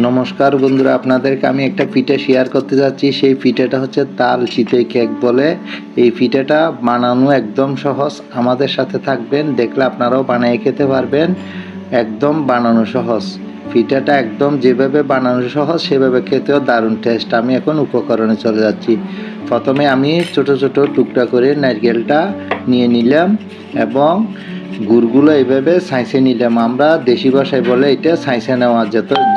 নমস্কার বন্ধুরা, আপনাদেরকে আমি একটা পিঠা শেয়ার করতে যাচ্ছি। সেই পিঠাটা হচ্ছে তাল চিতই কেক বলে। এই পিঠাটা বানানো একদম সহজ। আমাদের সাথে থাকবেন, দেখলে আপনারাও বানিয়ে খেতে পারবেন। একদম বানানো সহজ। পিঠাটা একদম যেভাবে বানানো সহজ সেভাবে খেতেও দারুণ টেস্ট। আমি এখন উপকরণে চলে যাচ্ছি। প্রথমে আমি ছোট ছোট টুকরা করে নারকেলটা নিয়ে নিলাম এবং গুড়গুলো এইভাবে ছাইছে নিলাম। আমরা দেশি ভাষায় বলে এটা ছাইছে নেওয়া,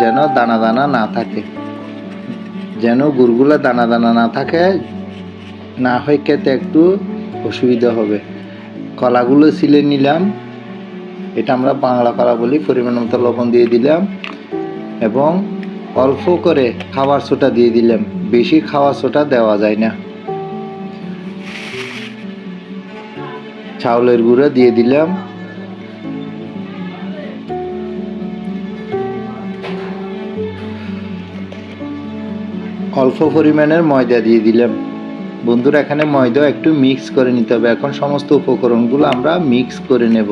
যেন দানা দানা না থাকে, যেন গুড়গুলো দানা দানা না থাকে, না হয় খেতে একটু অসুবিধা হবে। কলাগুলো ছিলে নিলাম, এটা আমরা বাংলা কলা বলি। পরিমাণ মতো লবণ দিয়ে দিলাম এবং অল্প করে খাবার সোডা দিয়ে দিলাম। বেশি খাবার সোডা দেওয়া যায় না। চাউলের গুঁড়া দিয়ে দিলাম, অল্প পরিমাণের ময়দা দিয়ে দিলাম। বন্ধুরা, এখানে ময়দা একটু মিক্স করে নিতে হবে। এখন সমস্ত উপকরণগুলো আমরা মিক্স করে নেব।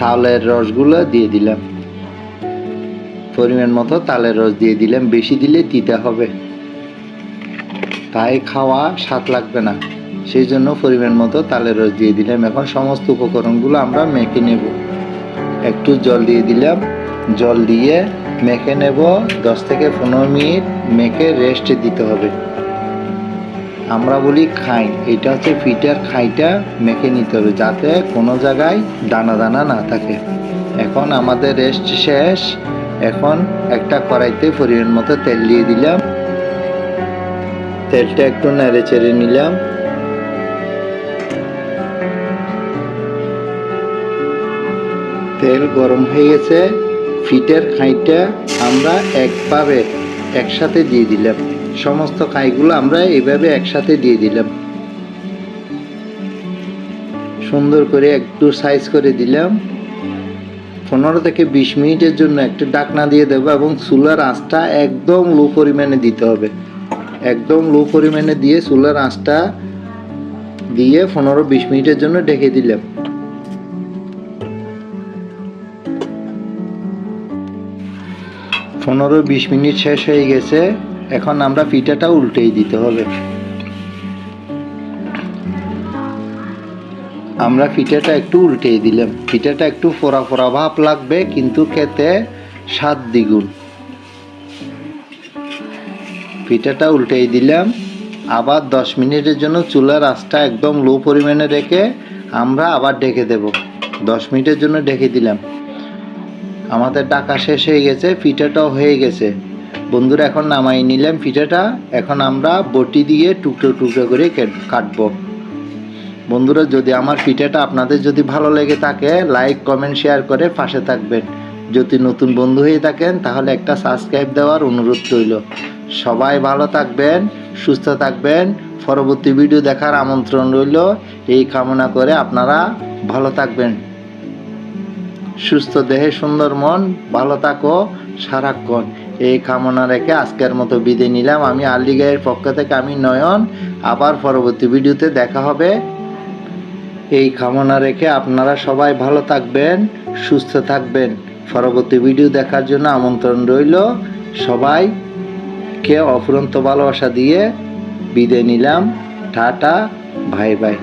তালের রসগুলো দিয়ে দিলাম, পরিমাণ মতো তালের রস দিয়ে দিলাম। বেশি দিলে তিতা হবে, তাই খাওয়া স্বাদ লাগবে না, সেই জন্য পরিমাণ মতো তালের রস দিয়ে দিলাম। এখন সমস্ত উপকরণগুলো আমরা মেখে নেব। একটু জল দিয়ে দিলাম, জল দিয়ে মেখে নেব। 10 থেকে 15 মিনিট মেখে রেস্ট দিতে হবে। আমরা বলি খাই, এটা হচ্ছে পিঠার খাইটা মেখে নিতে হবে, যাতে কোনো জায়গায় দানা দানা না থাকে। এখন আমাদের রেস্ট শেষ। এখন একটা কড়াইতে পরিমাণ মতো তেল দিয়ে দিলাম। তেলটা একটু নেড়ে চেড়ে নিলাম। তেল গরম হয়ে গেছে। পিঠার খাইটা আমরা একভাবে একসাথে দিয়ে দিলাম। সমস্ত খাইগুলো আমরা এইভাবে একসাথে দিয়ে দিলাম। সুন্দর করে একটু সাইজ করে দিলাম। 15 থেকে 20 মিনিটের জন্য একটা ঢাকনা দিয়ে দেবো এবং চুলার আঁচটা একদম লো পরিমাণে দিতে হবে। একদম লো পরিমাণে দিয়ে চুলার আঁচটা দিয়ে 15-20 মিনিটের জন্য ঢেকে দিলাম। 15-20 মিনিট শেষ হয়ে গেছে। এখন আমরা পিঠাটা উল্টেই দিতে হবে। আমরা পিঠাটা একটু উল্টেই দিলাম। পিঠাটা একটু ফোড়া ফোড়া ভাব লাগবে, কিন্তু খেতে স্বাদ দ্বিগুণ। পিঠাটা উল্টেই দিলাম। আবার 10 মিনিটের জন্য চুলার আঁচটা একদম লো পরিমাণে রেখে আমরা আবার ঢেকে দেব। 10 মিনিটের জন্য ঢেকে দিলাম। আমাদের ঢাকা শেষ হয়ে গেছে, পিঠাটাও হয়ে গেছে। বন্ধুরা, এখন নামাই নিলাম পিঠাটা। এখন আমরা বটি দিয়ে টুকরো টুকরো করে কাটবো। বন্ধুরা, যদি আমার পিঠাটা আপনাদের যদি ভালো লেগে থাকে, লাইক কমেন্ট শেয়ার করে পাশে থাকবেন। যদি নতুন বন্ধু হয়ে থাকেন তাহলে একটা সাবস্ক্রাইব দেওয়ার অনুরোধ রইল। সবাই ভালো থাকবেন, সুস্থ থাকবেন। পরবর্তী ভিডিও দেখার আমন্ত্রণ রইল। এই কামনা করে আপনারা ভালো থাকবেন। সুস্থ দেহে সুন্দর মন, ভালো থাকো সারাক্ষণ, এই কামনা রেখে আজকের মতো বিদায় নিলাম। আমি আলী গায়ের পক্ষ থেকে আমি নয়ন। আবার পরবর্তী ভিডিওতে দেখা হবে। এই কামনা রেখে আপনারা সবাই ভালো থাকবেন, সুস্থ থাকবেন। পরবর্তী ভিডিও দেখার জন্য আমন্ত্রণ রইল। সবাইকে অফুরন্ত ভালোবাসা দিয়ে বিদায় নিলাম। Tata, bye bye.